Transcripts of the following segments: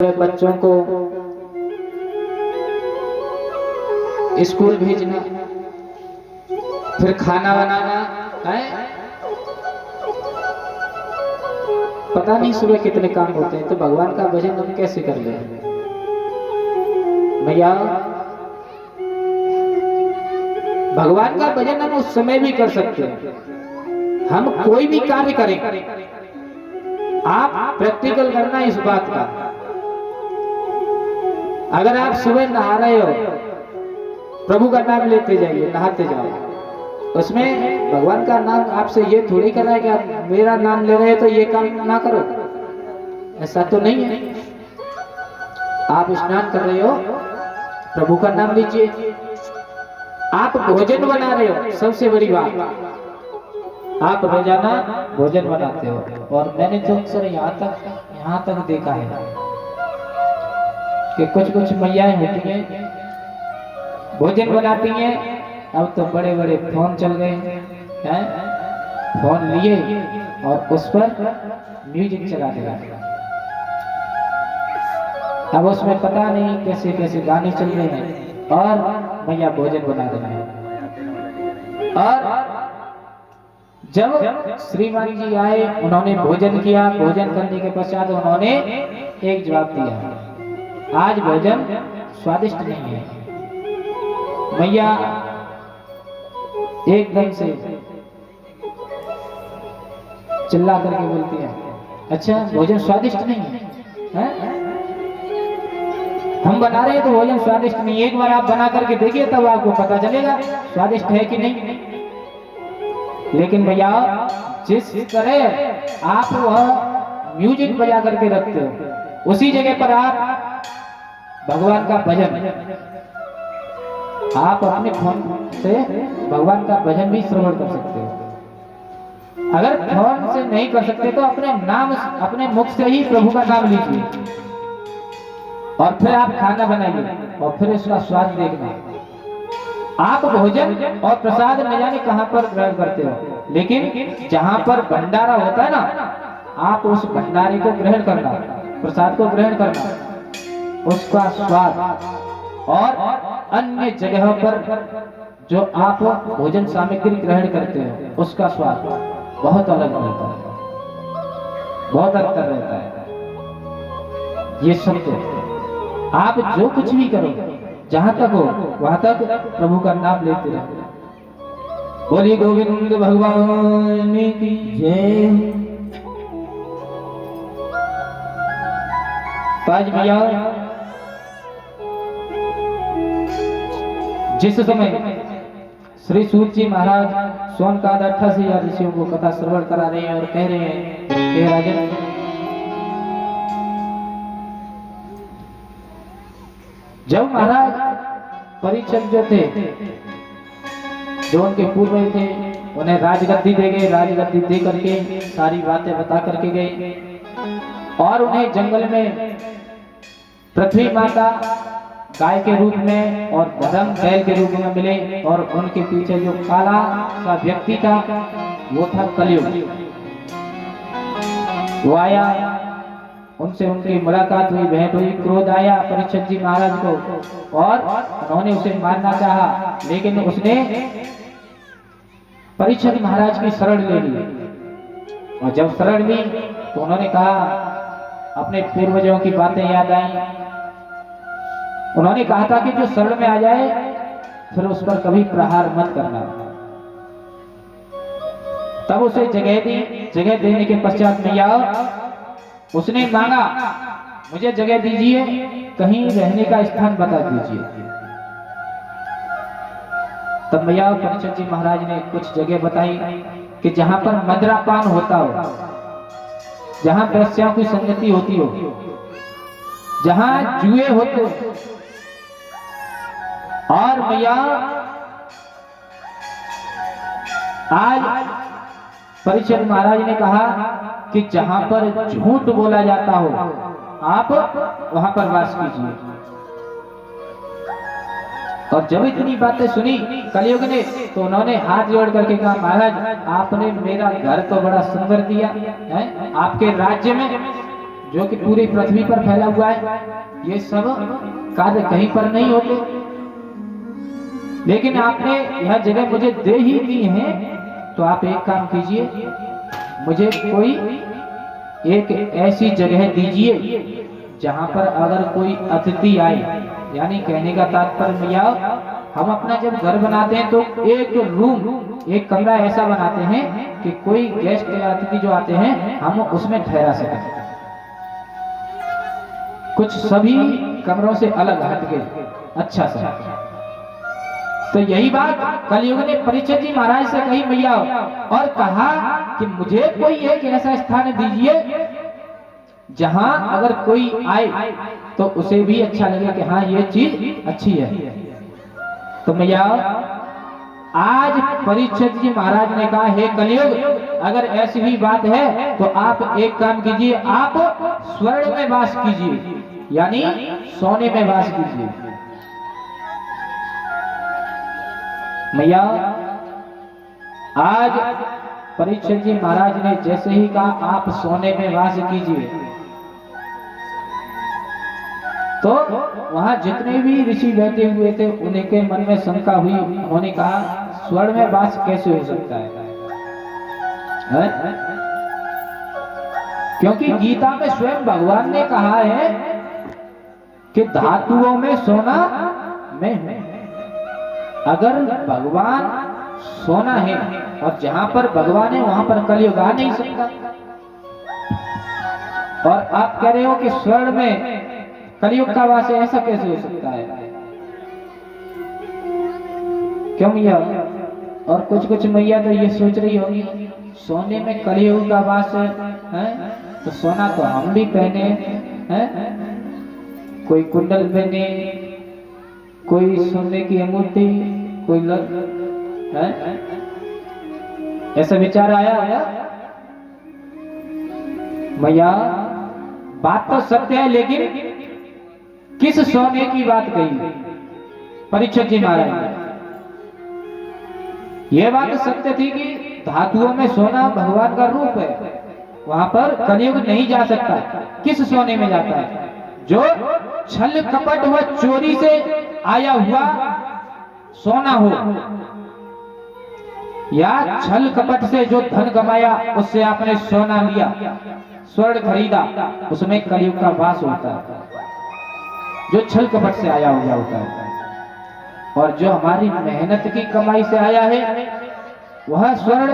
बच्चों को स्कूल भेजना, फिर खाना बनाना है। पता नहीं सुबह कितने काम होते हैं, तो भगवान का भजन हम कैसे कर ले भैया। भगवान का भजन हम उस समय भी कर सकते हैं, हम कोई भी कार्य करें। आप प्रैक्टिकल करना इस बात का। अगर आप सुबह नहा रहे हो, प्रभु का नाम लेते जाइए, नहाते जाओ। उसमें भगवान का नाम आपसे ये थोड़ी कर रहा है कि आप मेरा नाम ले रहे हो तो ये काम ना करो, ऐसा तो नहीं है। आप स्नान कर रहे हो, प्रभु का नाम लीजिए। आप भोजन बना रहे हो, सबसे बड़ी बात, आप रोजाना भोजन बनाते हो। और मैंने तो अक्सर यहाँ तक देखा है कि कुछ मैयाएं होती हैं, भोजन बनाती हैं। अब तो बड़े बड़े फोन चल गए हैं, फोन लिए और उस पर म्यूजिक चला दिया। अब उसमें पता नहीं कैसे कैसे गाने चल रहे हैं और मैया भोजन बना रहे हैं। और जब श्रीमान जी आए, उन्होंने भोजन किया। भोजन करने के पश्चात उन्होंने एक जवाब दिया, आज भोजन स्वादिष्ट नहीं है। मैया एकदम से चिल्ला करके बोलती है, अच्छा भोजन स्वादिष्ट नहीं है? हम बना रहे हैं तो भोजन स्वादिष्ट नहीं। एक बार आप बना करके देखिए, तब आपको पता चलेगा स्वादिष्ट है कि नहीं। लेकिन भैया जिस तरह आप वह म्यूजिक बजा करके रखते हो, उसी जगह पर आप भगवान का भजन, आप अपने फोन से भगवान का भजन भी श्रवण कर सकते हो। अगर फोन से नहीं कर सकते तो अपने मुख से ही प्रभु का नाम लीजिए और फिर आप खाना बनाइए और फिर उसका स्वाद देखना। आप भोजन और प्रसाद न जाने कहां पर ग्रहण करते हो, लेकिन जहां पर भंडारा होता है ना, आप उस भंडारे को ग्रहण करना, प्रसाद को ग्रहण करना, उसका स्वाद और अन्य जगहों पर जो आप भोजन सामग्री ग्रहण करते हो उसका स्वाद बहुत अलग रहता है, बहुत अंतर रहता है। ये समझो, आप जो कुछ भी करो, जहां तक हो वहां तक प्रभु का नाम लेते रहो। बोलिए गोविंद भगवान की जय। आज भैया जिस समय श्री सूत जी महाराज सोनकाद 88 ऋषियों को कथा श्रवण करा रहे हैं और कह रहे हैं कि राजन, जब महाराज परीक्षक जो थे, जो उनके पूर्व थे, उन्हें राजगद्दी दे गए। राजगद्दी दे करके सारी बातें बता करके गए और उन्हें जंगल में पृथ्वी माता गाय के रूप में और धर्म बैल के रूप में मिले। और उनके पीछे जो काला सा व्यक्ति था वो था कलयुग। वो आया, उनसे उनकी मुलाकात हुई, भेंट हुई। क्रोध आया परीक्षित जी महाराज को और उन्होंने उसे मारना चाहा, लेकिन उसने परीक्षित महाराज की शरण ले ली। और जब शरण ली तो उन्होंने कहा, अपने पूर्वजों की बातें याद आई। उन्होंने कहा था कि जो शरण में आ जाए फिर उस पर कभी प्रहार मत करना। तब उसे जगह दी। जगह देने के पश्चात मैया उसने मांगा, मुझे जगह दीजिए, कहीं रहने का स्थान बता दीजिए। तब मैया परीक्षित जी महाराज ने कुछ जगह बताई कि जहां पर मदिरापान होता हो, जहां वेश्याओं की संगति होती हो, जहां जुए होते हो। और मैया आज परीक्षित महाराज ने कहा कि जहां पर झूठ बोला जाता हो, आप वहां पर वास कीजिए। और जब इतनी बातें सुनी कलयुग ने, तो उन्होंने हाथ जोड़ करके कहा, महाराज आपने मेरा घर तो बड़ा सुंदर दिया है, आपके राज्य में जो कि पूरी पृथ्वी पर फैला हुआ है, ये सब कार्य कहीं पर नहीं होते, लेकिन आपने यह जगह मुझे दे ही दी है, तो आप एक काम कीजिए, मुझे कोई एक ऐसी जगह दीजिए जहां पर अगर कोई अतिथि आए, यानी कहने का तात्पर्य भैया, हम अपना जब घर बनाते हैं तो एक रूम, एक कमरा ऐसा बनाते हैं कि कोई गेस्ट या अतिथि जो आते हैं हम उसमें ठहरा सकें, कुछ सभी कमरों से अलग हट के अच्छा सा। तो यही बात कलयुग ने परीक्षित जी महाराज से कही भैया, और कहा कि मुझे कोई एक ऐसा स्थान दीजिए जहां अगर कोई आए तो उसे भी अच्छा लगे कि हाँ ये चीज अच्छी है। तो भैया आज परीक्षित जी महाराज ने कहा, हे कलयुग, अगर ऐसी ही बात है तो आप एक काम कीजिए, आप स्वर्ण में वास कीजिए, यानी सोने में वास कीजिए। भैया आज परीक्षित जी महाराज ने जैसे ही कहा आप सोने में वास कीजिए, तो वहां जितने भी ऋषि बैठे हुए थे उनके मन में शंका हुई। उन्होंने कहा स्वर्ण में वास कैसे हो सकता है? क्योंकि गीता में स्वयं भगवान ने कहा है कि धातुओं में सोना मैं हूं। अगर भगवान सोना है और जहां पर भगवान है वहां पर कलयुग आ नहीं सकता, और आप कह रहे हो कि स्वर्ण में कलयुग का वास है, ऐसा कैसे हो सकता है? क्यों भैया? और कुछ मैया तो ये सोच रही होगी सोने में कलयुग का वास है, तो सोना तो हम भी पहने हैं, कोई कुंडल पहने, कोई सोने की अंगूठी, कोई लग है, ऐसा विचार आया भैया? बात तो सत्य है, लेकिन किस सोने की बात कही परीक्षित जी महाराज ने? यह बात सत्य थी कि धातुओं में सोना भगवान का रूप है, वहां पर कलयुग नहीं जा सकता। किस सोने में जाता है? जो छल कपट व चोरी से आया हुआ सोना हो, या छल कपट से जो धन कमाया उससे आपने सोना लिया, स्वर्ण खरीदा, उसमें कलयुग का वास होता है। जो छल कपट से आया हुआ होता है, और जो हमारी मेहनत की कमाई से आया है वह स्वर्ण,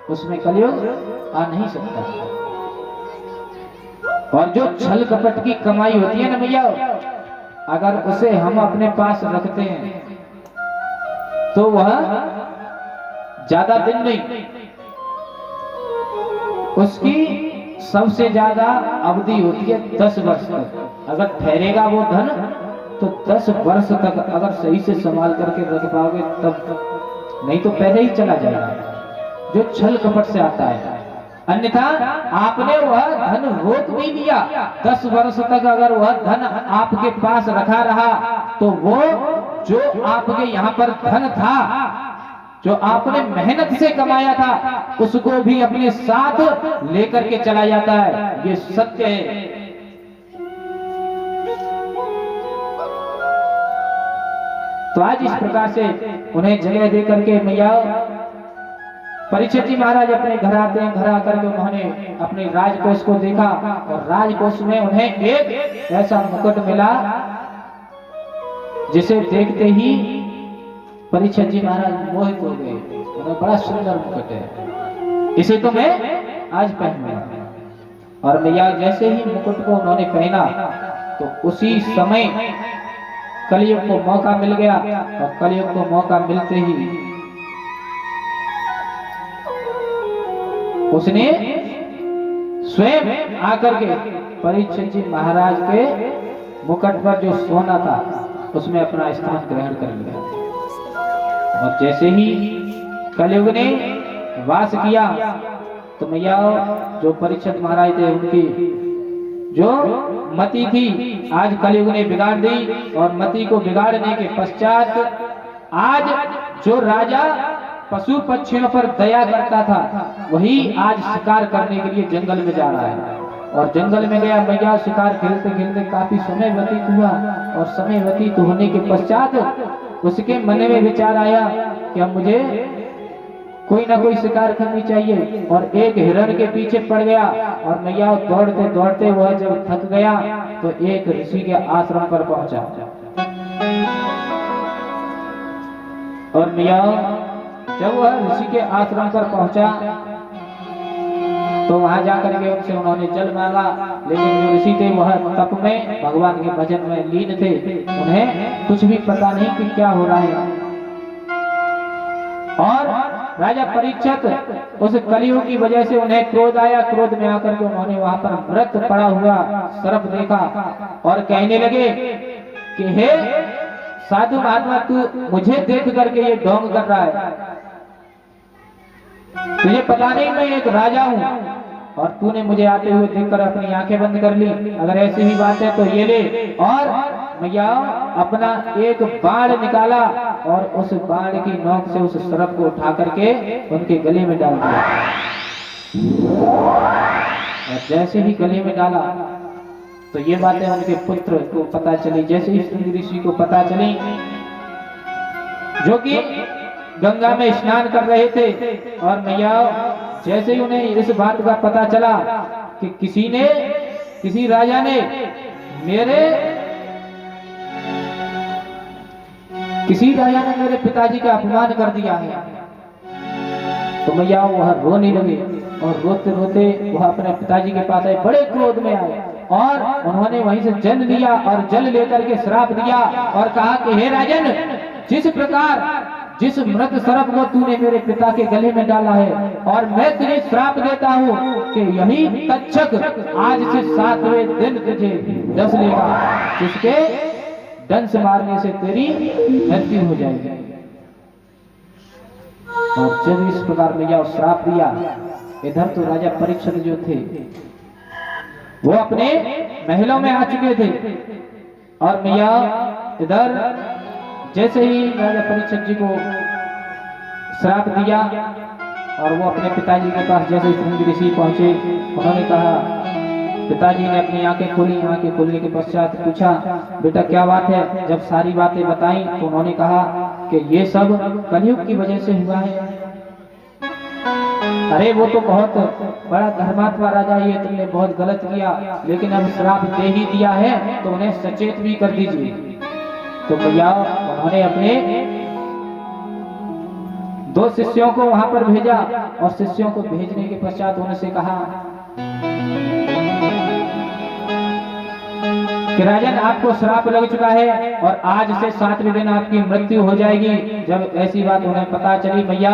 उसमें कलयुग आ नहीं सकता। और जो छल कपट की कमाई होती है ना भैया, अगर उसे हम अपने पास रखते हैं तो वह ज्यादा दिन नहीं, उसकी सबसे ज्यादा अवधि होती है 10 वर्ष तक। अगर ठहरेगा वो धन तो 10 वर्ष तक अगर सही से संभाल करके रख पाओगे तब, नहीं तो पहले ही चला जाएगा, जो छल कपट से आता है। अन्यथा आपने वह धन रोक भी दिया, 10 वर्ष तक अगर वह धन आपके पास रखा रहा तो वो जो आपके यहाँ पर धन था, जो आपने मेहनत से कमाया था, उसको भी अपने साथ लेकर के चला जाता है। ये सत्य है। तो आज इस प्रकार से उन्हें जगह दे करके मैया परीक्षित जी महाराज अपने घर आते हैं। घर आकर के उन्होंने अपने राजकोष को देखा, और राजकोष में उन्हें एक ऐसा मुकुट मिला जिसे देखते ही परीक्षित जी महाराज मोहित हो गए। उन्हें बड़ा सुंदर मुकुट है, इसे तो मैं आज पहनूंगा। और मैया जैसे ही मुकुट को उन्होंने पहना तो उसी समय कलयुग को मौका मिल गया, और कलयुग को मौका मिलते ही उसने स्वयं आकर के परीक्षित जी महाराज के मुकुट पर जो सोना था उसमें अपना स्थान ग्रहण कर लिया। और जैसे ही कलयुग ने वास किया तो मैया जो परीक्षित महाराज थे उनकी जो मति थी आज कलयुग ने बिगाड़ दी, और मति को बिगाड़ने के पश्चात आज जो राजा पशु पक्षियों पर दया करता था वही आज शिकार करने के लिए जंगल में जा रहा है। और जंगल में गया। मैया शिकार खेलते खेलते काफी समय व्यतीत हुआ और समय व्यतीत होने के पश्चात उसके मन में विचार आया कि अब मुझे कोई ना कोई शिकार करनी चाहिए और एक हिरण के पीछे पड़ गया। और मैया दौड़ते दौड़ते वह जब थक गया तो एक ऋषि के आश्रम पर पहुंचा। और मैया जब वह ऋषि के आश्रम पर पहुंचा तो वहां जाकर के उनसे उन्होंने जल मांगा, लेकिन जो ऋषि थे वह तप में भगवान के भजन में लीन थे, उन्हें कुछ भी पता नहीं कि क्या हो रहा है। और राजा परीक्षित उस कलियुग की वजह से उन्हें क्रोध आया। क्रोध में आकर के उन्होंने वहां पर मृत पड़ा हुआ सर्प देखा और कहने लगे कि हे साधु महात्मा, तू मुझे देख करके ये ढोंग कर रहा है, तुझे पता नहीं मैं एक राजा हूं और तूने मुझे आते हुए देखकर अपनी आंखें बंद कर ली। अगर ऐसी ही बात है तो ये ले। और मैया अपना एक बाण निकाला और उस बाण की नोक से उस सर्प को उठा करके उनके गले में डाल दिया। और जैसे ही गले में डाला तो ये बातें उनके पुत्र को पता चली। जैसे ही श्रृंगी ऋषि को पता चली, जो कि गंगा में स्नान कर रहे थे, और मैया जैसे ही उन्हें इस बात का पता चला कि किसी राजा ने मेरे पिताजी का अपमान कर दिया है, तो मैया वह रोने लगे और रोते रोते वह अपने पिताजी के पास आए, बड़े क्रोध में आए और उन्होंने वहीं से जल लिया और जल लेकर के श्राप दिया और कहा कि हे राजन, जिस मृत सर्प को तूने मेरे पिता के गले में डाला है, और मैं तुझे श्राप देता हूँ कि यही तक्षक आज से 7वें दिन तुझे डस लेगा, जिसके डंस मारने से तेरी मृत्यु हो जाएगी। और जब इस प्रकार मैया श्राप दिया, इधर तो राजा परीक्षित जो थे वो अपने महलों में आ चुके थे, और मैया इधर जैसे ही राजा परीक्षित जी को श्राप दिया और वो अपने पिताजी के पास जैसे श्रृंगी ऋषि पहुंचे, उन्होंने कहा, पिताजी ने अपनी आंखें खोली। आंखें खोलने के पश्चात पूछा, बेटा क्या बात है? जब सारी बातें बताई तो उन्होंने कहा कि ये सब कलयुग की वजह से हुआ है। अरे वो तो बहुत बड़ा धर्मात्मा राजा, ये तुमने बहुत गलत किया, लेकिन अब श्राप दे ही दिया है तो उन्हें सचेत भी कर दीजिए। तो भैया उन्होंने अपने 2 शिष्यों को वहां पर भेजा और शिष्यों को भेजने के पश्चात उनसे कहा कि राजन, आपको श्राप लग चुका है और आज से 7वें दिन आपकी मृत्यु हो जाएगी। जब ऐसी बात उन्हें पता चली मैया,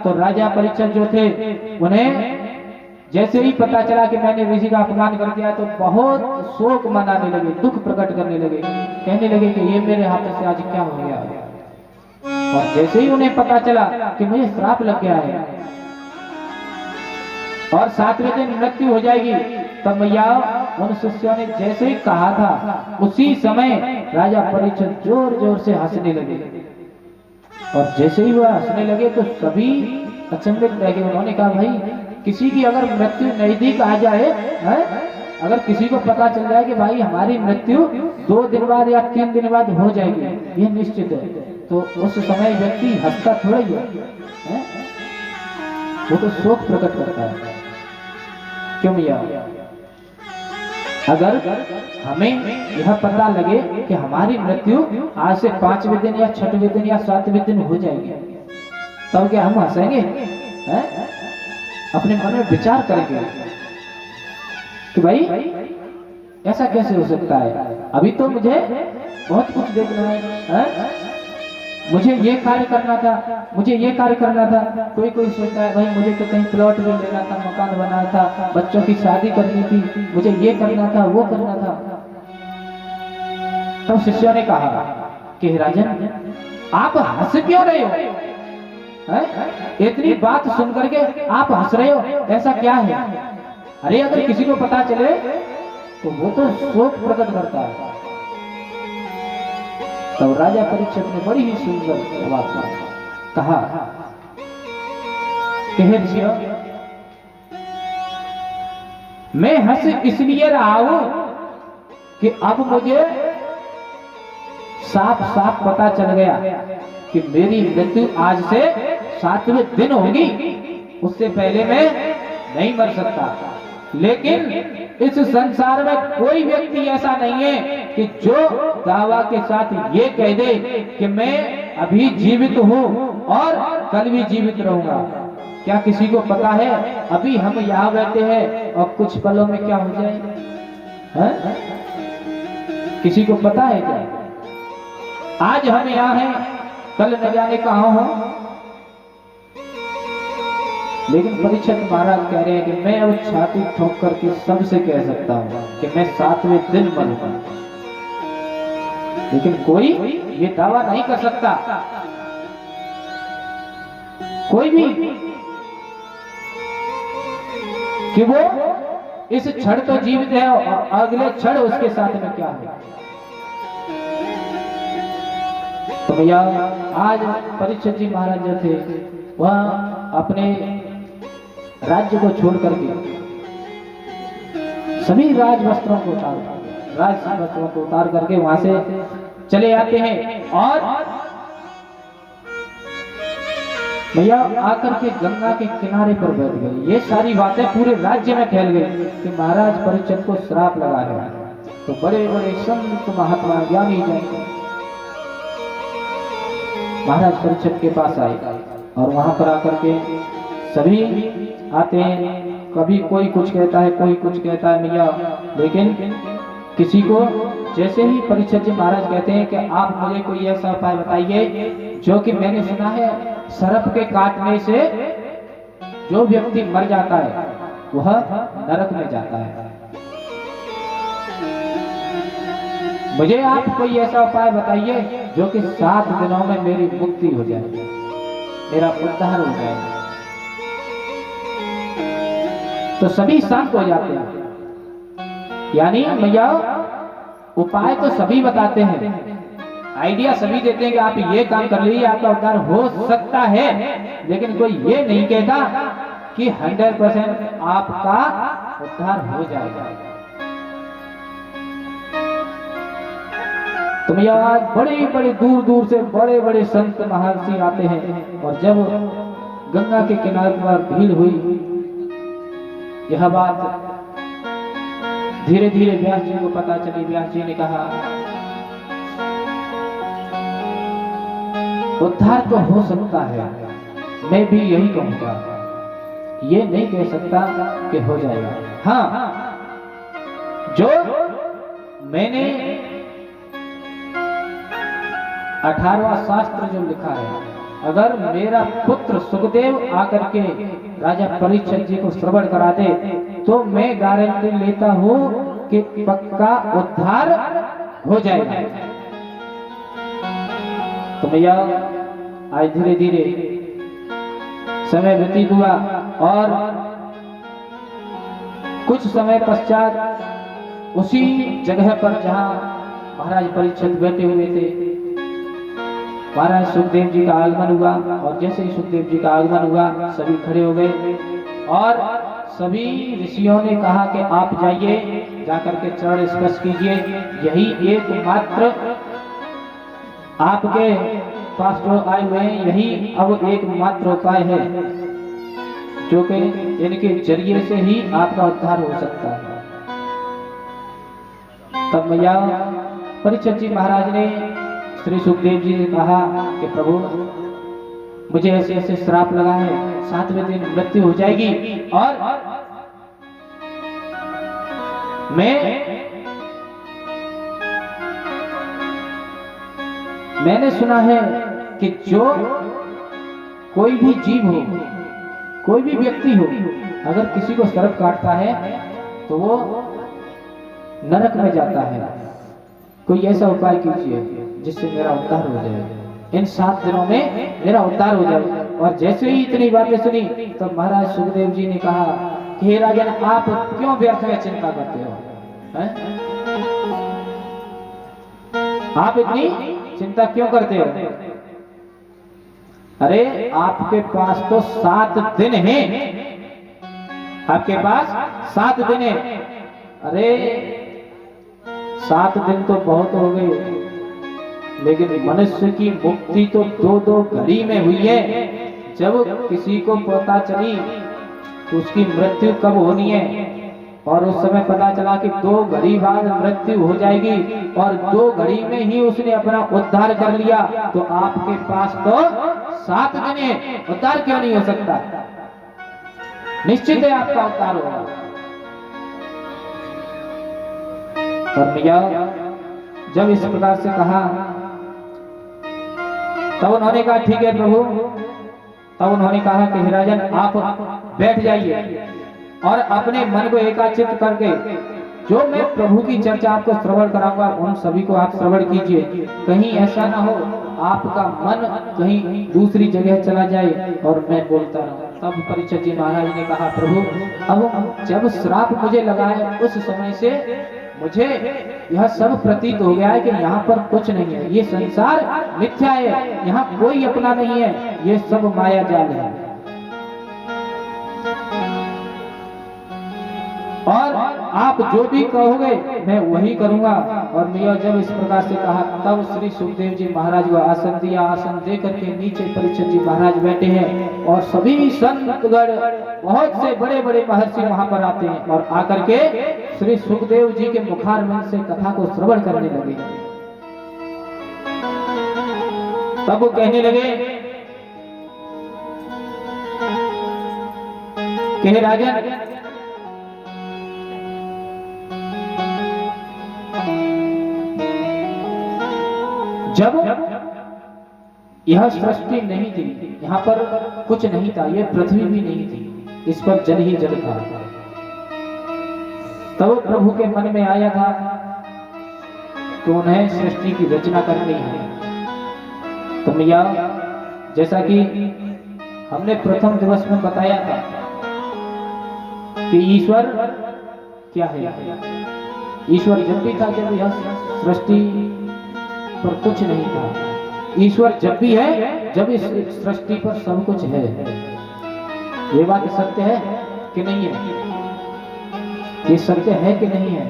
तो राजा परीक्षित जो थे उन्हें जैसे ही पता चला कि मैंने ऋषि का अपमान कर दिया तो बहुत शोक मनाने लगे, दुख प्रकट करने लगे, कहने लगे कि ये मेरे हाथ से आज क्या हो गया। और जैसे ही उन्हें पता चला कि मुझे श्राप लग गया है और 7वें दिन मृत्यु हो जाएगी, तब मैया उन शिष्यों ने जैसे ही कहा था उसी समय राजा परीक्षित जोर जोर से हंसने लगे। और जैसे ही वह हंसने लगे तो सभी अचंभित रह गए। उन्होंने कहा, भाई किसी की अगर मृत्यु नजदीक आ जाए, अगर किसी को पता चल जाए कि भाई हमारी मृत्यु 2 दिन बाद या 3 दिन बाद हो जाएगी, ये निश्चित है, तो उस समय व्यक्ति हंसता थोड़ा ही है, वो तो शोक प्रकट करता है। क्यों भैया? अगर हमें यह पता लगे कि हमारी मृत्यु आज से 5वें दिन या 6वें दिन या 7वें दिन हो जाएगी, तब क्या हम हंसेंगे? अपने मन में विचार करेंगे कि भाई ऐसा कैसे हो सकता है? अभी तो मुझे बहुत कुछ देखना है, मुझे ये कार्य करना था, मुझे ये कार्य करना था। कोई सोचता है, भाई मुझे तो कहीं प्लॉट भी लेना था, मकान बनाना था, बच्चों की शादी करनी थी, मुझे ये करना था, वो करना था। तब शिष्यों ने कहा कि राजन, आप हंस क्यों रहे हो? इतनी बात सुन करके आप हंस रहे हो, ऐसा क्या है? अरे अगर किसी को पता चले तो वो तो शोक प्रकट करता है। तब राजा परीक्षित ने बड़ी ही सुंदर बात कहा कि हे ऋषियों, मैं हंस इसलिए रहा हूं कि अब मुझे साफ साफ पता चल गया कि मेरी मृत्यु आज से 7वें दिन होगी, उससे पहले मैं नहीं मर सकता। लेकिन इस संसार में कोई व्यक्ति ऐसा नहीं है कि जो दावा के साथ ये कह दे कि मैं अभी जीवित हूं और कल भी जीवित रहूंगा। क्या किसी को पता है अभी हम यहाँ बैठे हैं और कुछ पलों में क्या हो जाए? है? किसी को पता है क्या? आज हम यहाँ हैं, कल न जाने कहां हो। लेकिन परीक्षित महाराज कह रहे हैं कि मैं अब छाती ठोक करके सबसे कह सकता हूं कि मैं 7वें दिन मरूंगा, लेकिन कोई ये दावा नहीं कर सकता, कोई भी, कि वो इस क्षण तो जीवित है और अगले क्षण उसके साथ में क्या है। तो भैया आज परीक्षित जी महाराज जो थे वह अपने राज्य को छोड़ करके सभी राज वस्त्रों को उतार करके वहां से चले आते हैं और भैया आकर के गंगा के किनारे पर बैठ गए। ये सारी बातें पूरे राज्य में फैल गई कि महाराज परीक्षित को श्राप लगा है। तो बड़े बड़े संत महात्मा ज्ञानी जन महाराज परीक्षित के पास आए और वहां पर आकर के सभी आते हैं। कभी कोई कुछ कहता है, कोई कुछ कहता है भैया, लेकिन किसी को जैसे ही परीक्षित जी महाराज कहते हैं कि आप मुझे कोई ऐसा उपाय बताइए जो कि मैंने सुना है सर्प के काटने से जो व्यक्ति मर जाता है वह नरक में जाता है, मुझे आप कोई ऐसा उपाय बताइए जो कि 7 दिनों में मेरी मुक्ति हो जाए, मेरा उद्धार हो जाए। तो सभी शांत हो जाते हैं। यानी भैया उपाय तो सभी बताते हैं, आइडिया सभी देते हैं कि आप ये काम कर लीजिए आपका उद्धार हो सकता है, लेकिन कोई ये नहीं कहता कि 100% आपका उद्धार हो जाएगा। तो भैया आज बड़े बड़े दूर दूर से बड़े बड़े संत महर्षि आते हैं और जब गंगा के किनारे पर भीड़ हुई, यह बात धीरे धीरे व्यास जी को पता चली। व्यास जी ने कहा उद्धार तो हो सकता है, मैं भी यही कहूंगा, ये नहीं कह सकता कि हो जाएगा। हाँ, जो मैंने 18वां शास्त्र जो लिखा है, अगर मेरा पुत्र सुखदेव आकर के राजा परीक्षित जी को श्रवण करा दे तो मैं गारंटी लेता हूं कि पक्का उद्धार हो जाएगा। तो भैया आज धीरे धीरे समय व्यतीत हुआ और कुछ समय पश्चात उसी जगह पर जहां महाराज परीक्षित बैठे हुए थे, महाराज सुखदेव जी का आगमन हुआ। और जैसे ही सुखदेव जी का आगमन हुआ सभी खड़े हो गए और सभी ऋषियों ने कहा कि आप जाइए, जाकर के चरण स्पर्श कीजिए, यही एकमात्र आपके पास जो आए हुए हैं यही अब एकमात्र उपाय है जो कि इनके जरिए से ही आपका उद्धार हो सकता है। तब भैया परीक्षित जी महाराज ने श्री सुखदेव जी ने कहा कि प्रभु मुझे ऐसे ऐसे श्राप लगा है, 7वें दिन मृत्यु हो जाएगी और मैंने सुना है कि जो कोई भी जीव हो, कोई भी व्यक्ति हो, अगर किसी को सर्प काटता है तो वो नरक में जाता है। कोई ऐसा उपाय कीजिए जिससे मेरा उद्धार हो जाए, इन 7 दिनों में मेरा उद्धार हो जाए। और जैसे ही इतनी बातें सुनी तो महाराज सुखदेव जी ने कहा कि हे राजन, आप क्यों व्यर्थ में चिंता करते हो? आप इतनी चिंता क्यों करते हो? अरे आपके पास तो 7 दिन हैं, आपके पास 7 दिन है। अरे 7 दिन तो बहुत हो गए, लेकिन मनुष्य की मुक्ति तो 2-2 घड़ी में हुई है। जब किसी को पता चली कि उसकी मृत्यु कब होनी है और उस समय पता चला कि 2 घड़ी बाद मृत्यु हो जाएगी और 2 घड़ी में ही उसने अपना उद्धार कर लिया, तो आपके पास तो 7 दिन है, उद्धार क्यों नहीं हो सकता? निश्चित है आपका उद्धार होगा। और भैया जब इस प्रकार से कहा तब उन्होंने कहा ठीक है प्रभु। तब उन्होंने कहा कि हे राजन आप बैठ जाइए और अपने मन को एकाचित करके जो मैं प्रभु की चर्चा आपको श्रवण कराऊंगा उन सभी को आप श्रवण कीजिए। कहीं ऐसा ना हो आपका मन कहीं दूसरी जगह चला जाए और मैं बोलता रहूं। तब परीक्षित जी महाराज ने कहा प्रभु अब जब श्राप मुझे लगा है उस समय से मुझे यह सब प्रतीत हो गया है कि यहाँ पर कुछ नहीं है, ये संसार मिथ्या है, यहाँ कोई अपना नहीं है, ये सब माया जाल है। और आप जो भी कहोगे मैं वही करूंगा। और मैं जब इस प्रकार से कहा तब श्री सुखदेव जी महाराज को आसन दिया। आसन दे करके नीचे परीक्षित जी महाराज बैठे हैं और सभी संतगण बहुत से बड़े बड़े महर्षि वहां पर आते हैं और आकर के श्री सुखदेव जी के मुखारविंद से कथा को श्रवण करने लगे। तब वो कहने लगे कि हे राजन जब यह सृष्टि नहीं थी, यहाँ पर कुछ नहीं था, यह पृथ्वी भी नहीं थी, इस पर जल ही जल था। तब प्रभु के मन में आया था कि उन्हें सृष्टि की रचना करनी है। तो मैया जैसा कि हमने प्रथम दिवस में बताया था कि ईश्वर क्या है। ईश्वर जब भी था जब यह सृष्टि पर कुछ नहीं था। ईश्वर जब भी है जब इस सृष्टि पर सब कुछ है। ये बात सत्य है कि नहीं है? ये सत्य है कि नहीं है?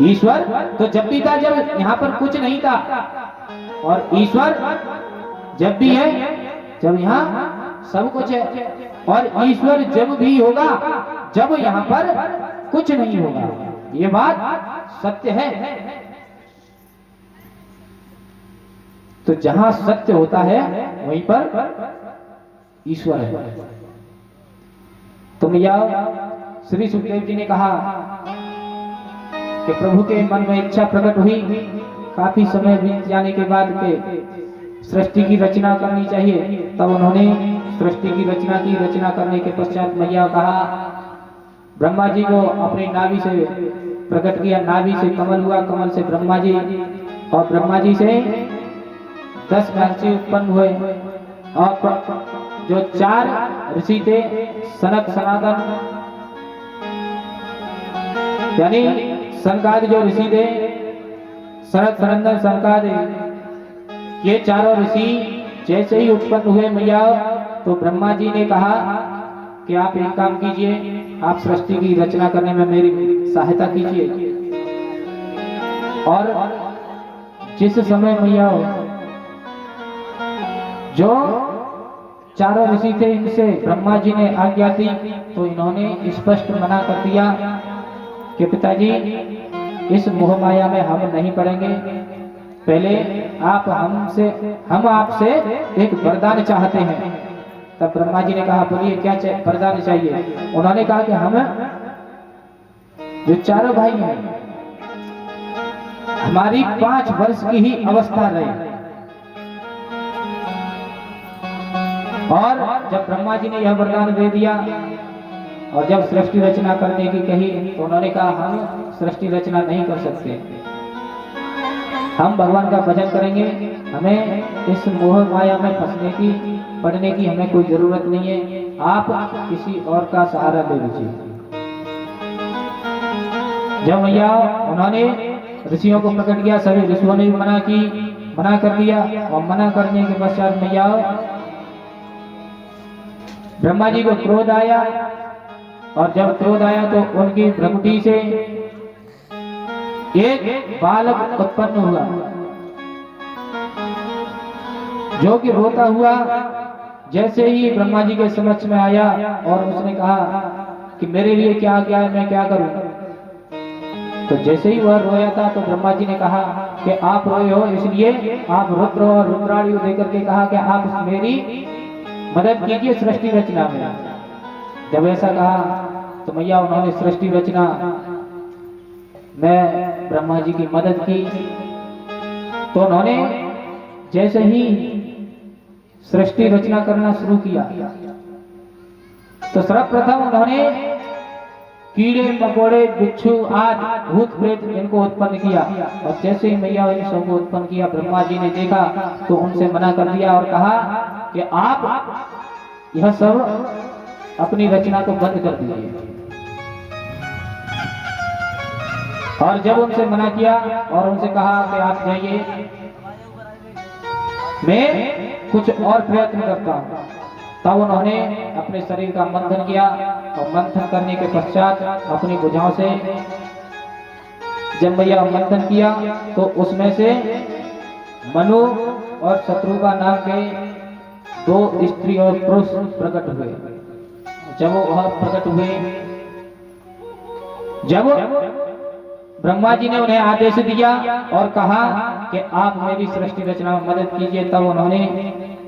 ईश्वर तो जब भी था जब यहाँ पर कुछ नहीं था, और ईश्वर जब भी है जब यहाँ सब कुछ है, और ईश्वर जब भी होगा जब यहाँ पर कुछ नहीं होगा। ये बात सत्य है। तो जहां सत्य होता है वहीं पर ईश्वर है। तो मैया श्री सुखदेव जी ने कहा कि प्रभु के मन में इच्छा प्रकट हुई, काफी समय बीत जाने के बाद के सृष्टि की रचना करनी चाहिए। तब उन्होंने सृष्टि की रचना की। रचना करने के पश्चात मैया कहा ब्रह्मा जी को अपनी नाभि से प्रकट किया। नाभि से कमल हुआ, कमल से ब्रह्मा जी, और ब्रह्मा जी से 10 महर्षि उत्पन्न हुए। और जो 4 ऋषि थे, सनक सनातन यानी सनकादि जो ऋषि थे, सनक सनंदन सनकादि, ये चारों ऋषि जैसे ही उत्पन्न हुए मैया, तो ब्रह्मा जी ने कहा कि आप एक काम कीजिए, आप सृष्टि की रचना करने में मेरी सहायता कीजिए। और जिस समय मैया जो चारों ऋषि थे इनसे ब्रह्मा जी ने आज्ञा दी, तो इन्होंने स्पष्ट मना कर दिया कि पिताजी इस मोह माया में हम नहीं पड़ेंगे। पहले हम आपसे एक वरदान चाहते हैं। तब ब्रह्मा जी ने कहा बोलिए क्या वरदान चाहिए? उन्होंने कहा कि हम जो चारों भाई हैं हमारी 5 वर्ष की ही अवस्था रही। और जब ब्रह्मा जी ने यह वरदान दे दिया और जब सृष्टि रचना करने की कही, तो उन्होंने कहा हम सृष्टि रचना नहीं कर सकते, हम भगवान का भजन करेंगे, हमें इस मोह माया में फंसने की पड़ने की हमें कोई जरूरत नहीं है, आप किसी और का सहारा ले लीजिए। जब मैया उन्होंने ऋषियों को प्रकट किया, सभी ऋषियों ने भी मना कर दिया। और मना करने के पश्चात मैया ब्रह्मा जी को क्रोध आया, और जब क्रोध आया तो उनकी भ्रकुटी से एक बालक उत्पन्न हुआ, जो कि रोता हुआ जैसे ही ब्रह्मा जी के समक्ष में आया और उसने कहा कि मेरे लिए क्या क्या है, मैं क्या करूं। तो जैसे ही वह रोया था तो ब्रह्मा जी ने कहा कि आप रोए हो, इसलिए आप रुद्र और रुद्राणी देकर के कहा कि आप मेरी मदद कीजिए सृष्टि रचना में। जब ऐसा कहा तो मैया उन्होंने सृष्टि रचना में ब्रह्मा जी की मदद की। तो उन्होंने जैसे ही सृष्टि रचना करना शुरू किया तो सर्वप्रथम उन्होंने कीड़े मकोड़े बिच्छू आदि भूत प्रेत इनको उत्पन्न किया, और जैसे ही मैया इन सबको उत्पन्न किया ब्रह्मा जी ने देखा तो उनसे मना कर दिया और कहा कि आप यह सब अपनी रचना को बंद कर दीजिए। और जब उनसे मना किया और उनसे कहा कि आप जाइए, मैं कुछ और प्रयत्न करता हूं, तब उन्होंने अपने शरीर का मंथन किया, और मंथन करने के पश्चात अपनी भुजाओं से जब मैया मंथन किया तो उसमें से मनु और शत्रुघ्न नाम के दो स्त्री और पुरुष प्रकट हुए। जब वह प्रकट हुए, जब ब्रह्मा जी ने उन्हें आदेश दिया और कहा कि आप मेरी सृष्टि रचना में मदद कीजिए, तब उन्होंने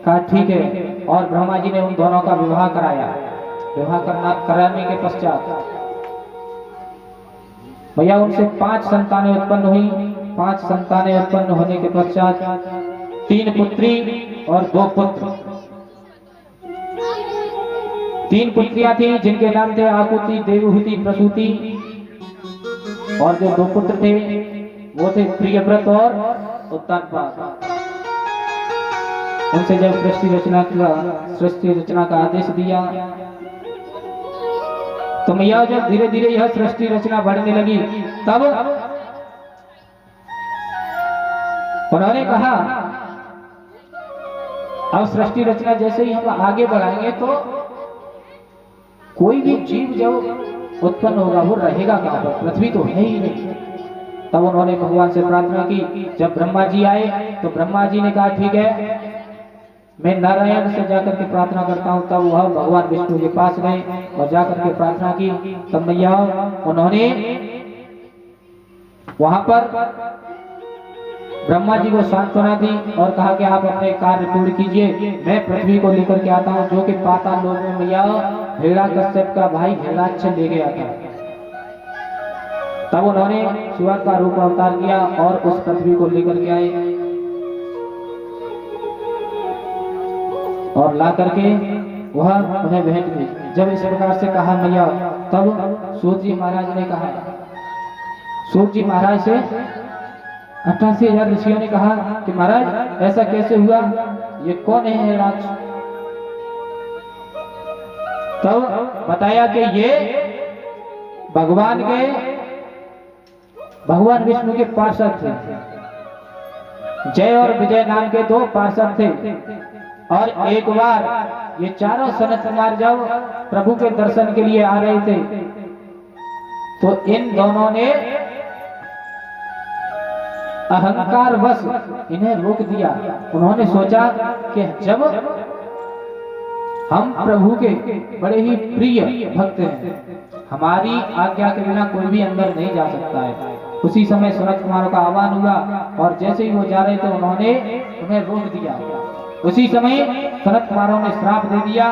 कहा ठीक है, और ब्रह्मा जी ने उन दोनों का विवाह कराया। विवाह कराने के पश्चात भैया उनसे 5 संतानें उत्पन्न हुई। 5 संतानें उत्पन्न होने के पश्चात 3 पुत्री और 2 पुत्र। 3 पुत्रियां थी जिनके नाम थे आकुति, देवहूति, प्रसूति, और जो 2 पुत्र थे वो थे प्रियव्रत और उत्तानपाद। उनसे जब सृष्टि रचना का आदेश दिया तो मैया जब धीरे धीरे यह सृष्टि रचना बढ़ने लगी, तब उन्होंने कहा अब सृष्टि रचना जैसे ही हम आगे बढ़ाएंगे तो कोई भी जीव जब उत्पन्न होगा वो रहेगा कहां पर, पृथ्वी तो है ही नहीं। तब उन्होंने भगवान से प्रार्थना की। जब ब्रह्मा जी आए तो ब्रह्मा जी ने कहा ठीक है, मैं नारायण से जाकर के प्रार्थना करता हूं। तब वह भगवान विष्णु के पास गए और जाकर के प्रार्थना की। तब मैया उन्होंने वहां पर ब्रह्मा जी को सांत्वना दी और कहा कि आप अपने कार्य पूर्ण कीजिए, मैं पृथ्वी को लेकर के आता हूं, जो कि पाताल लोक में मैया हिरण्यकश्यप का भाई हिरण्याक्ष ले गया था। तब उन्होंने शिवा का रूप अवतार किया और उस पृथ्वी को लेकर के आए और ला करके वह उन्हें भेंट दी। जब इस प्रकार से कहा मैया, तब सूर्य जी महाराज ने कहा, सूर्य जी महाराज से 88,000 ऋषियों ने कहा कि महाराज ऐसा कैसे हुआ, ये कौन है हिरण्याक्ष। तब बताया कि ये भगवान विष्णु के पार्षद थे। जय और विजय नाम के 2 पार्षद थे। और एक बार ये चारों सनत कुमार जब प्रभु के दर्शन के लिए आ रहे थे तो इन दोनों ने अहंकार वश इन्हें रोक दिया। उन्होंने सोचा कि जब हम प्रभु के बड़े ही प्रिय भक्त हैं, हमारी आज्ञा के बिना कोई भी अंदर नहीं जा सकता है। उसी समय सनत कुमारों का आह्वान हुआ और जैसे ही वो जा रहे थे उन्होंने उन्हें रोक दिया। उसी समय सनत कुमारों ने श्राप दे दिया।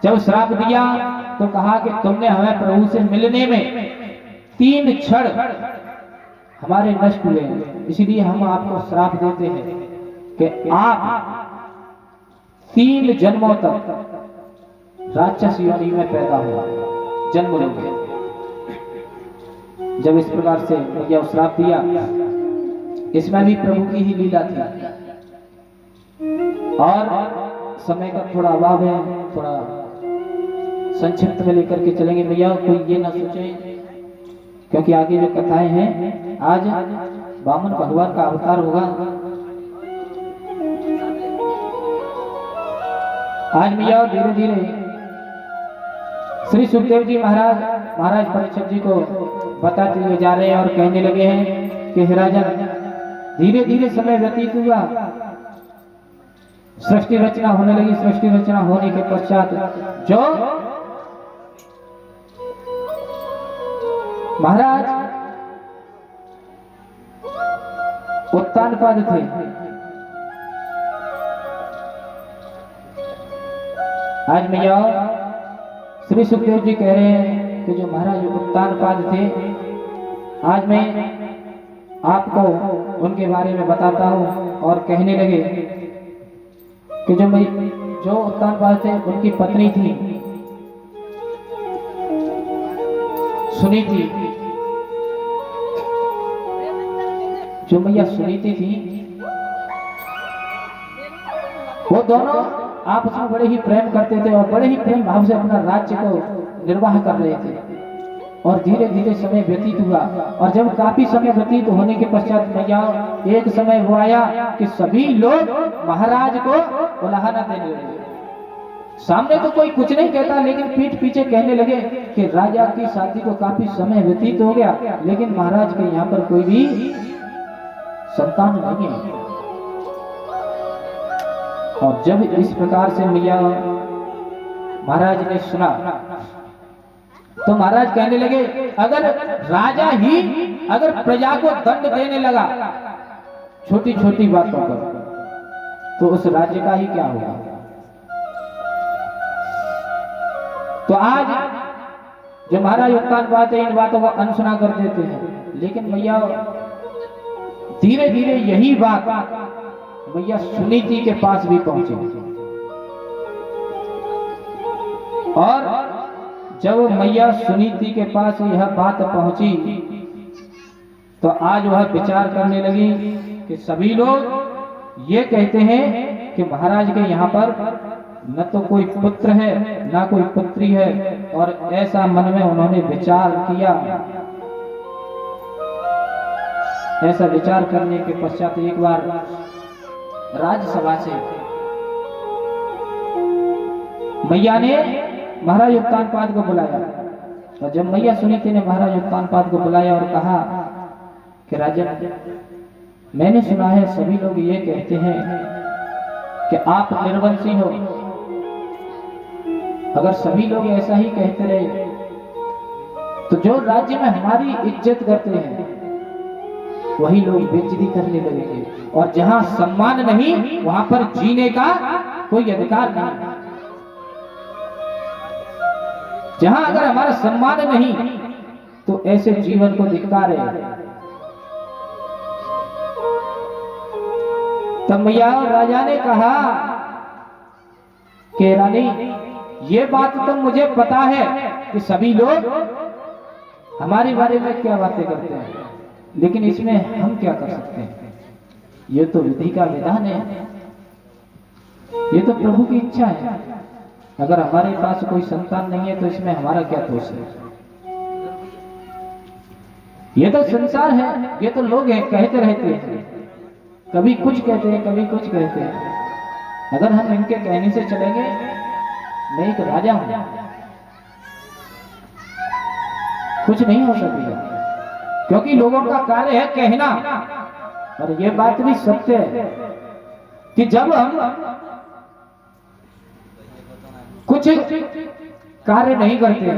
जब श्राप दिया तो कहा कि तुमने हमें प्रभु से मिलने में 3 क्षण हमारे नष्ट हुए हैं, इसलिए हम आपको श्राप देते हैं कि आप 3 जन्मों तक राक्षस योनि में पैदा हुआ जन्म लोगे। जब इस प्रकार से यह श्राप दिया, इसमें भी प्रभु की ही लीला थी। और समय का थोड़ा अभाव है, थोड़ा संक्षिप्त में लेकर के चलेंगे भैया, कोई ये ना सोचे, क्योंकि आगे जो कथाएं हैं, आज वामन भगवान का अवतार होगा। आज मैया धीरे धीरे श्री सुखदेव जी महाराज परीक्षित जी को बताते हुए जा रहे हैं और कहने लगे हैं कि हे राजन, धीरे धीरे समय व्यतीत हुआ, सृष्टि रचना होने लगी। सृष्टि रचना होने के पश्चात जो महाराज उत्तानपाद थे, आज मैया श्री सुखदेव जी कह रहे हैं कि जो महाराज उत्तानपाद थे, आज मैं आपको उनके बारे में बताता हूँ। और कहने लगे कि जो उत्तानपाद थे उनकी पत्नी थी सुनीति। जो मैया सुनीति थी, वो दोनों आपस में बड़े ही प्रेम करते थे और बड़े ही प्रेम भाव से अपना राज्य को निर्वाह कर रहे थे। और धीरे धीरे समय व्यतीत हुआ और जब काफी समय व्यतीत होने के पश्चात मैया एक समय वो आया कि सभी लोग महाराज को उलाहना देने लगे। सामने तो कोई कुछ नहीं कहता, लेकिन पीठ पीछे कहने लगे कि राजा की शादी को काफी समय व्यतीत हो गया, लेकिन महाराज के यहाँ पर कोई भी संतान नहीं है। और जब इस प्रकार से मैया महाराज ने सुना तो महाराज कहने लगे, अगर राजा ही अगर प्रजा को दंड देने लगा छोटी छोटी बातों पर, तो उस राज्य का ही क्या होगा। तो आज जो महाराज उत्तानपाद है, इन बातों को अनसुना कर देते हैं, लेकिन मैया धीरे धीरे यही बात मैया सुनीति के पास भी पहुंचे। और जब मैया सुनीति के पास यह बात पहुंची तो आज वह विचार करने लगी कि सभी लोग ये कहते हैं कि महाराज के यहाँ पर न तो कोई पुत्र है न कोई पुत्री है। और ऐसा मन में उन्होंने विचार किया। ऐसा विचार करने के पश्चात एक बार राज्यसभा से मैया ने महाराज उत्तानपाद को बुलाया। और जब मैया सुनीति ने महाराज उत्तानपाद को बुलाया और कहा कि राजन, मैंने सुना है सभी लोग ये कहते हैं कि आप निर्वंशी हो। अगर सभी लोग ऐसा ही कहते रहे तो जो राज्य में हमारी इज्जत करते हैं वही लोग बेइज्जती करने लगेंगे, और जहां सम्मान नहीं वहां पर जीने का कोई अधिकार नहीं। जहां अगर हमारा सम्मान नहीं तो ऐसे जीवन को धिक्कार है। तब मैया राजा ने कहा कि रानी, ये बात तो मुझे पता है कि सभी लोग हमारे बारे में क्या बातें करते हैं, लेकिन इसमें हम क्या कर सकते हैं। ये तो विधि का विधान है, ये तो प्रभु की इच्छा है। अगर हमारे पास कोई संतान नहीं है तो इसमें हमारा क्या दोष है। ये तो संसार है, ये तो लोग हैं, कहते रहते हैं, कभी कुछ कहते हैं कभी कुछ कहते हैं। अगर हम इनके कहने से चलेंगे, मैं एक राजा हूं, कुछ नहीं हो सकेगा, क्योंकि लोगों का कार्य है कहना। और ये बात भी सत्य है कि जब हम कुछ कार्य नहीं करते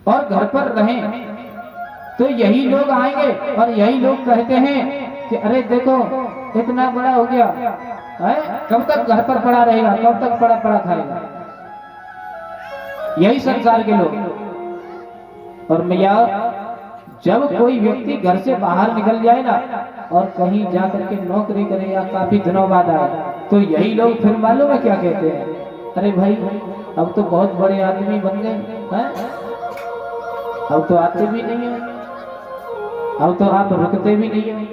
और घर पर रहें तो यही लोग आएंगे और यही लोग कहते हैं कि अरे देखो इतना बड़ा हो गया है, कब तक घर पर पड़ा रहेगा, कब तक पड़ा पड़ा खाएगा। यही संसार के लोग। और मैया जब कोई व्यक्ति घर से बाहर निकल जाए ना और कहीं जाकर के नौकरी करे या काफी दिनों बाद आए, तो यही लोग फिर मालूम है क्या कहते हैं, अरे भाई अब तो बहुत बड़े आदमी बन गए हैं, अब तो आते भी नहीं है, अब तो आप रुकते भी नहीं है।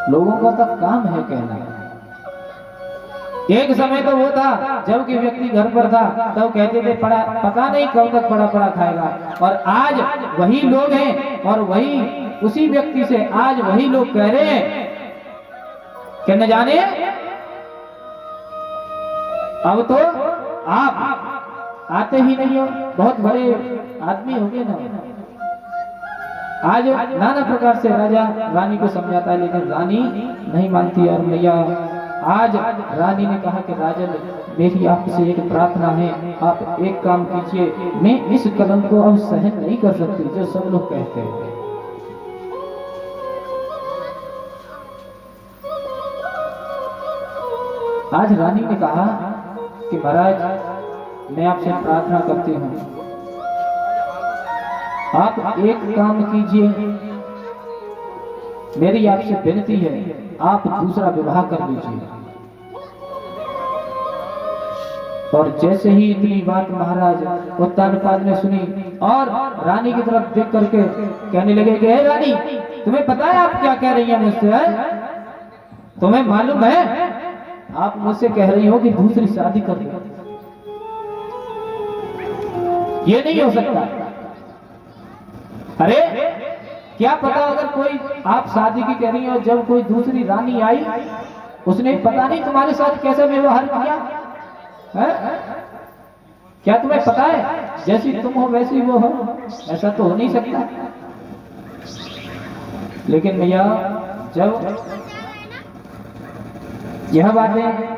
लोगों का तो काम है कहना। एक समय तो वो था जबकि व्यक्ति घर पर था तब कहते थे पड़ा पता नहीं कब तक पड़ा पड़ा खाएगा। और आज वही लोग हैं और वही उसी व्यक्ति से आज वही लोग कह रहे हैं कि न जाने अब तो आप आते ही नहीं हो, बहुत बड़े आदमी हो गए ना। आज नाना प्रकार से राजा रानी को समझाता है, लेकिन रानी नहीं मानती। और मैया आज रानी ने कहा कि राजन, मेरी आपसे एक प्रार्थना है, आप एक काम कीजिए, मैं इस कलंक को अब सहन नहीं कर सकती जो सब लोग कहते हैं। आज रानी ने कहा कि महाराज, मैं आपसे प्रार्थना करती हूँ, आप एक काम कीजिए, मेरी आपसे विनती है, आप दूसरा विवाह कर लीजिए। और जैसे ही इतनी बात महाराज उत्तानपाद ने सुनी और रानी की तरफ देख करके कहने लगे कि हे रानी, तुम्हें पता है आप क्या कह रही हैं मुझसे? तुम्हें मालूम है आप मुझसे कह रही हो कि दूसरी शादी कर लो? ये नहीं हो सकता। अरे क्या पता अगर कोई आप शादी की कह रही हो, जब कोई दूसरी रानी आई, उसने पता नहीं तुम्हारे साथ कैसा व्यवहार किया है? क्या तुम्हें पता है जैसी तुम हो वैसी वो हो? ऐसा तो हो नहीं सकता। लेकिन भैया, जब यह बातें